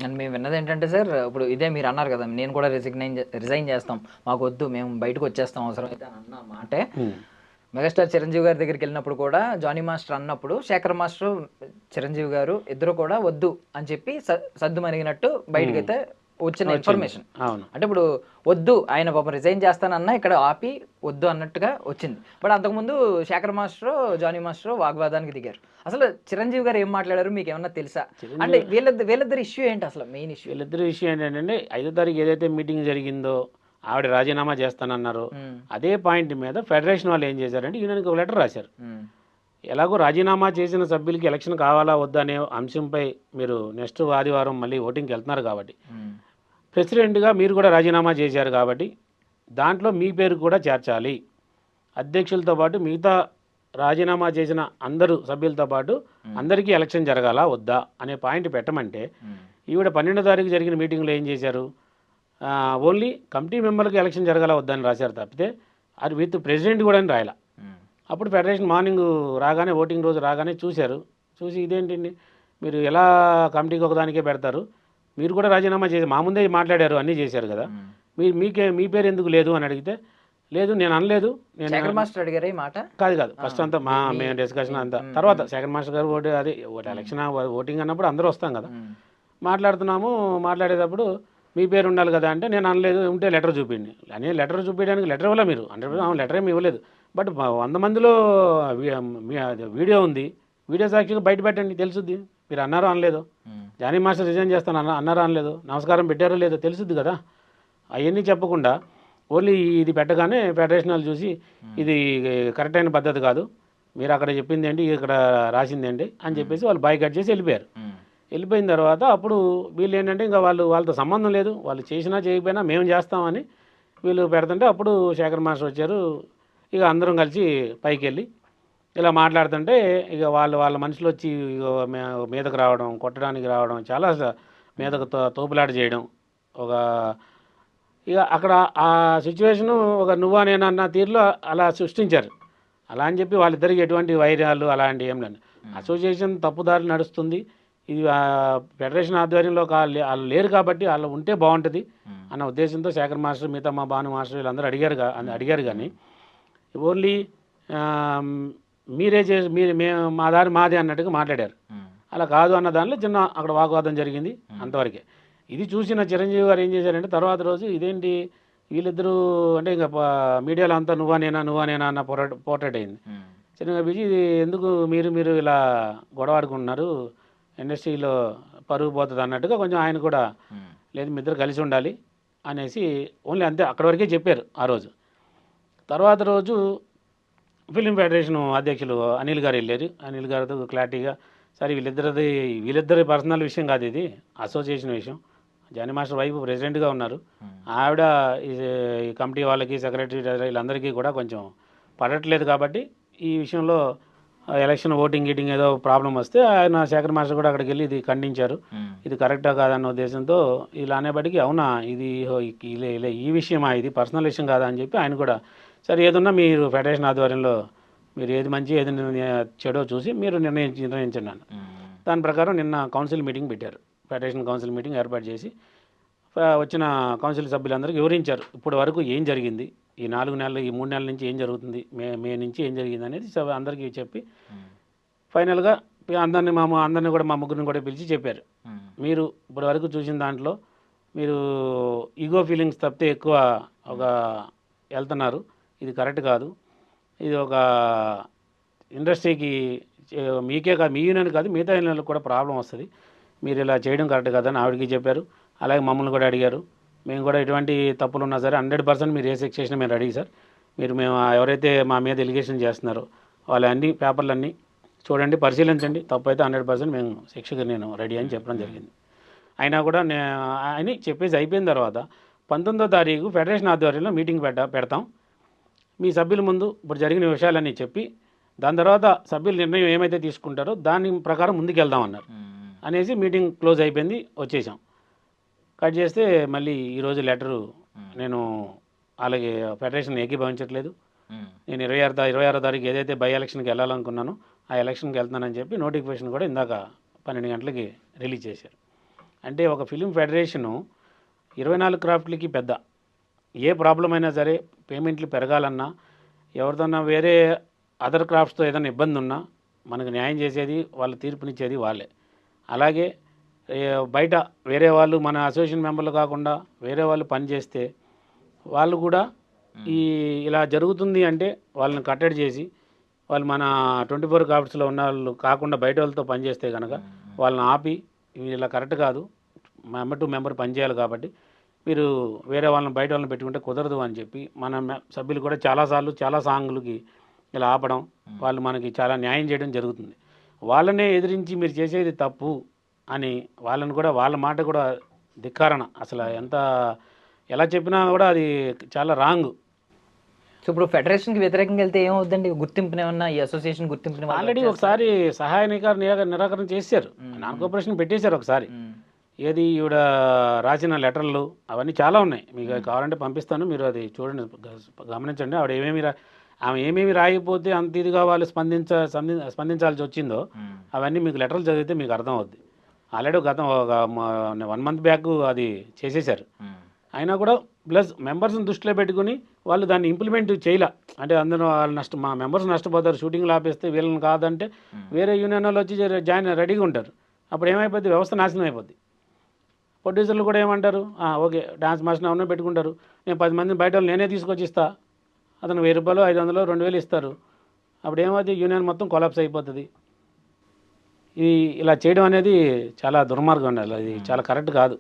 And మేము విన్నది ఏంటంటే సార్, ఇప్పుడు ఇదే మీరు అన్నారు కదా, నేను కూడా రిజైన్ చేస్తాం, మాకు వద్దు, మేము బయటకు వచ్చేస్తాం అవసరం అయితే అని అన్న మాటే. మెగాస్టార్ చిరంజీవి గారి దగ్గరికి వెళ్ళినప్పుడు కూడా జానీ మాస్టర్ అన్నప్పుడు శేఖర్ మాస్టర్, చిరంజీవి గారు ఇద్దరు కూడా వద్దు అని చెప్పి సద్దు మరిగినట్టు బయటకైతే వచ్చిన ఇన్ఫర్మేషన్. అంటే ఇప్పుడు వద్దు, ఆయన పాపం రిజైన్ చేస్తానన్నా ఇక్కడ ఆపి వద్దు అన్నట్టుగా వచ్చింది. బట్ అంతకుముందు శేఖర్ మాస్టర్, జానీ మాస్టర్ వాగ్వాదానికి దిగారు. అసలు చిరంజీవి గారు ఏం మాట్లాడారు మీకు ఏమన్నా తెలుసా? అంటే వీళ్ళిద్దరు ఇష్యూ ఏంటి అసలు? మెయిన్ ఇష్యూ వీళ్ళిద్దరు ఇష్యూ ఏంటంటే 5వ తారీఖు ఏదైతే మీటింగ్ జరిగిందో ఆవిడ రాజీనామా చేస్తానన్నారు. అదే పాయింట్ మీద ఫెడరేషన్ వాళ్ళు ఏం చేశారంటే యూనియన్కి ఒక లెటర్ రాశారు. ఎలాగో రాజీనామా చేసిన సభ్యులకి ఎలక్షన్ కావాలా వద్దా అనే అంశంపై మీరు నెక్స్ట్ ఆదివారం మళ్ళీ ఓటింగ్కి వెళ్తున్నారు కాబట్టి, ప్రెసిడెంట్గా మీరు కూడా రాజీనామా చేశారు కాబట్టి దాంట్లో మీ పేరు కూడా చేర్చాలి. అధ్యక్షులతో పాటు మిగతా రాజీనామా చేసిన అందరూ సభ్యులతో పాటు అందరికీ ఎలక్షన్ జరగాలా వద్దా అనే పాయింట్ పెట్టమంటే, ఈవిడ 12వ తారీఖు జరిగిన మీటింగ్లో ఏం చేశారు, ఓన్లీ కమిటీ మెంబర్కి ఎలక్షన్ జరగాల వద్దని రాశారు తప్పితే అది విత్ ప్రెసిడెంట్ కూడా అని రాయాల. అప్పుడు ఫెడరేషన్ మార్నింగ్ రాగానే, ఓటింగ్ రోజు రాగానే చూశారు. చూసి ఇదేంటండి మీరు ఎలా కమిటీకి ఒకదానికే పెడతారు, మీరు కూడా రాజీనామా చేసి మా ముందే మాట్లాడారు, అన్నీ చేశారు కదా, మీ పేరు ఎందుకు లేదు అని అడిగితే, లేదు నేను అనలేదు, నేను శేఖర్ మాస్టర్ అడిగారు ఈ మాట. కాదు ఫస్ట్ అంతా మేము డిస్కషన్ అంతా తర్వాత శేఖర్ మాస్టర్ గారు ఎలక్షన్ ఓటింగ్ అన్నప్పుడు అందరూ వస్తాం కదా, మాట్లాడేటప్పుడు మీ పేరు ఉండాలి కదా అంటే, నేను అనలేదు, ఉంటే లెటర్ చూపిండి అని. లెటర్ చూపించడానికి లెటర్ ఇవ్వలే మీరు, 100% లెటర్ ఏమి ఇవ్వలేదు. బట్ 100 మందిలో వీడియో ఉంది, వీడియో సాక్షిగా బయట పెట్టండి, తెలుసుద్ది మీరు అన్నారో అనలేదు. జానీ మాస్టర్ రిజైన్ చేస్తాను అన్నారో అనలేదు, నమస్కారం పెట్టారో లేదో తెలుసుద్ది కదా. అవన్నీ చెప్పకుండా ఓన్లీ ఇది పెట్టగానే ఫెడరేషన్ వాళ్ళు చూసి ఇది కరెక్ట్ అయిన పద్ధతి కాదు, మీరు అక్కడ చెప్పింది ఏంటి, ఇక్కడ రాసింది ఏంటి అని చెప్పేసి వాళ్ళు బాయ్కాట్ చేసి వెళ్ళిపోయారు. వెళ్ళిపోయిన తర్వాత అప్పుడు వీళ్ళు ఏంటంటే ఇంకా వాళ్ళతో సంబంధం లేదు, వాళ్ళు చేసినా చేయకపోయినా మేము చేస్తామని వీళ్ళు పెడుతుంటే, అప్పుడు శేఖర్ మాస్టర్ వచ్చారు. ఇక అందరం కలిసి పైకి వెళ్ళి ఇలా మాట్లాడుతుంటే ఇక వాళ్ళ మనుషులు వచ్చి మీదకు రావడం, కొట్టడానికి రావడం, చాలా మీదకు తోపులాట చేయడం, ఒక ఇక అక్కడ ఆ సిచ్యువేషను ఒక నువ్వా నేనన్న తీరులో అలా సృష్టించారు. అలా అని చెప్పి వాళ్ళిద్దరికి ఎటువంటి వైరాలు అలాంటి ఏం లేదు. అసోసియేషన్ తప్పుదారి నడుస్తుంది, ఇది ఫెడరేషన్ ఆధ్వర్యంలో వాళ్ళు లేరు కాబట్టి వాళ్ళు ఉంటే బాగుంటుంది అన్న ఉద్దేశంతో శేఖర్ మాస్టర్, మిగతా మా భాను మాస్టర్ వీళ్ళందరూ అడిగారు కానీ ఓన్లీ మీరే చేసి మా దారి మాదే అన్నట్టుగా మాట్లాడారు. అలా కాదు అన్న దానిలో చిన్న అక్కడ వాగ్వాదం జరిగింది, అంతవరకే. ఇది చూసిన చిరంజీవి గారు ఏం చేశారంటే తర్వాత రోజు ఇదేంటి వీళ్ళిద్దరూ అంటే ఇంకా మీడియాలో అంతా నువ్వా నేనా అన్న పోర్ట్రేట్ అయింది. చిన్నగా పిలిచి ఇది ఎందుకు మీరు ఇలా గొడవాడుకుంటున్నారు, ఇండస్ట్రీలో పరుగు పోతుంది అన్నట్టుగా కొంచెం ఆయన కూడా లేదు మీ ఇద్దరు కలిసి ఉండాలి అనేసి ఓన్లీ అంతే అక్కడి వరకే చెప్పారు ఆ రోజు. తర్వాత రోజు ఫిలిం ఫెడరేషన్ అధ్యక్షులు అనిల్ గారు వెళ్ళారు. అనిల్ గారితో క్లారిటీగా, సరే వీళ్ళిద్దరి పర్సనల్ విషయం కాదు, ఇది అసోసియేషన్ విషయం. జానీ మాస్టర్ వైపు ప్రెసిడెంట్గా ఉన్నారు, ఆవిడ ఈ కమిటీ వాళ్ళకి, సెక్రటరీ వీళ్ళందరికీ కూడా కొంచెం పడట్లేదు కాబట్టి ఈ విషయంలో ఎలక్షన్ ఓటింగ్ ఏదో ప్రాబ్లం వస్తే ఆయన శేఖర్ మాస్టర్ కూడా అక్కడికి వెళ్ళి ఇది ఖండించారు, ఇది కరెక్టా కాదన్న ఉద్దేశంతో ఇలా అనేప్పటికీ అవునా ఇది ఈ విషయమా, ఇది పర్సనల్ విషయం కాదా అని చెప్పి ఆయన కూడా సరే ఏదన్నా మీరు ఫెడరేషన్ ఆధ్వర్యంలో మీరు ఏది మంచి ఏది చెడో చూసి మీరు నిర్ణయించండి అన్న. దాని ప్రకారం నిన్న కౌన్సిల్ మీటింగ్ పెట్టారు. ఫెడరేషన్ కౌన్సిల్ మీటింగ్ ఏర్పాటు చేసి వచ్చిన కౌన్సిల్ సభ్యులందరికీ వివరించారు ఇప్పటి వరకు ఏం జరిగింది, ఈ 4 నెలలు ఈ 3 నెలల నుంచి ఏం జరుగుతుంది, మే నుంచి ఏం జరిగింది అనేది అందరికీ చెప్పి ఫైనల్గా అందరినీ కూడా మా ముగ్గురిని కూడా పిలిచి చెప్పారు, మీరు ఇప్పటి వరకు చూసిన దాంట్లో మీరు ఈగో ఫీలింగ్స్ తప్పితే ఎక్కువ ఒక వెళ్తున్నారు, ఇది కరెక్ట్ కాదు, ఇది ఒక ఇండస్ట్రీకి మీకే కాదు, మీ యూనియన్ కాదు మిగతా యూనియన్లకు కూడా ప్రాబ్లం వస్తుంది, మీరు ఇలా చేయడం కరెక్ట్ కాదని ఆవిడకి చెప్పారు. అలాగే మమ్మల్ని కూడా అడిగారు, మేము కూడా ఎటువంటి తప్పులు ఉన్నా సరే 100% మీరు ఏ శిక్ష చేసినా మేము రెడీ సార్, మేము ఎవరైతే మా మీద ఎలిగేషన్ చేస్తున్నారో వాళ్ళ అన్ని పేపర్లన్నీ చూడండి, పరిశీలించండి, తప్పు అయితే 100% మేము శిక్షకు నేను రెడీ అని చెప్పడం జరిగింది. అయినా కూడా అని చెప్పేసి అయిపోయిన తర్వాత 19వ తారీఖు ఫెడరేషన్ ఆధ్వర్యంలో మీటింగ్ పెడతాం, మీ సభ్యుల ముందు ఇప్పుడు జరిగిన విషయాలన్నీ చెప్పి దాని తర్వాత సభ్యుల నిర్ణయం ఏమైతే తీసుకుంటారో దాని ప్రకారం ముందుకెళ్దామన్నారు అనేసి మీటింగ్ క్లోజ్ అయిపోయింది, వచ్చేసాం. కట్ చేస్తే మళ్ళీ ఈరోజు లెటరు నేను అలాగే ఫెడరేషన్ ఏకీభవించట్లేదు, నేను 26వ తారీఖు ఏదైతే బై ఎలక్షన్కి వెళ్ళాలనుకున్నానో ఆ ఎలక్షన్కి వెళ్తున్నానని చెప్పి నోటిఫికేషన్ కూడా ఇందాక 12 గంటలకి రిలీజ్ చేశారు. అంటే ఒక ఫిలిం ఫెడరేషను 24 క్రాఫ్ట్లకి పెద్ద. ఏ ప్రాబ్లం అయినా సరే పేమెంట్లు పెరగాలన్నా, ఎవరిదన్నా వేరే అదర్ క్రాఫ్ట్స్తో ఏదైనా ఇబ్బంది ఉన్నా మనకు న్యాయం చేసేది, వాళ్ళ తీర్పునిచ్చేది వాళ్ళే. అలాగే బయట వేరే వాళ్ళు మన అసోసియేషన్ మెంబర్లు కాకుండా వేరే వాళ్ళు పనిచేస్తే వాళ్ళు కూడా ఇలా జరుగుతుంది అంటే వాళ్ళని కట్టడి చేసి, వాళ్ళు మన 24 క్రాఫ్ట్స్లో ఉన్న వాళ్ళు కాకుండా బయట వాళ్ళతో పనిచేస్తే కనుక వాళ్ళని ఆపి, ఇలా కరెక్ట్ కాదు, మెంబర్ టు మెంబర్ పనిచేయాలి కాబట్టి మీరు వేరే వాళ్ళని బయట వాళ్ళని పెట్టుకుంటే కుదరదు అని చెప్పి మన సభ్యులు కూడా చాలాసార్లు చాలా సాంగులకి ఇలా ఆపడం, వాళ్ళు మనకి చాలా న్యాయం చేయడం జరుగుతుంది. వాళ్ళనే ఎదిరించి మీరు చేసేది తప్పు అని వాళ్ళని కూడా, వాళ్ళ మాట కూడా ధిక్కారణ. అసలు ఎలా చెప్పినా కూడా అది చాలా రాంగ్. సో ఇప్పుడు ఫెడరేషన్కి వ్యతిరేకంగా వెళ్తే ఏమవుద్దండి? గుర్తింపుని ఏమన్నా ఈ అసోసియేషన్ గుర్తింపుని ఆల్రెడీ ఒకసారి సహాయ నిరాకరణ చేశారు, నాన్ కోఆపరేషన్ పెట్టేశారు ఒకసారి. ఏది ఈవిడ రాసిన లెటర్లు అవన్నీ చాలా ఉన్నాయి, మీకు కావాలంటే పంపిస్తాను, మీరు అది చూడండి, గమనించండి. ఆమె ఏమేమి రాయిపోతే అంత ఇదిగా వాళ్ళు స్పందించాల్సి వచ్చిందో అవన్నీ మీకు లెటర్లు చదివితే మీకు అర్థం అవుద్ది. ఆల్రెడీ గతం 1 మంత్ బ్యాక్ అది చేసేశారు. అయినా కూడా ప్లస్ మెంబర్స్ని దృష్టిలో పెట్టుకుని వాళ్ళు దాన్ని ఇంప్లిమెంట్ చేయలే. అంటే అందరూ వాళ్ళు మా మెంబర్స్ నష్టపోతారు, షూటింగ్లు ఆపేస్తే వీళ్ళని కాదంటే వేరే యూనియన్ వాళ్ళు వచ్చి జాయిన్ రెడీగా ఉంటారు. అప్పుడు ఏమైపోద్ది, వ్యవస్థ నాశనం అయిపోద్ది. ప్రొడ్యూసర్లు కూడా ఏమంటారు, ఓకే డాన్స్ మాస్టర్ ఎవరినో పెట్టుకుంటారు, నేను 10 మందిని బయట వాళ్ళు నేనే తీసుకొచ్చి ఇస్తా, అతను 1000 రూపాయలు 500 2000 ఇస్తారు. అప్పుడు ఏమవుతుంది, యూనియన్ మొత్తం కొలాప్స్ అయిపోతుంది. ఇలా చేయడం అనేది చాలా దుర్మార్గం, అది చాలా కరెక్ట్ కాదు.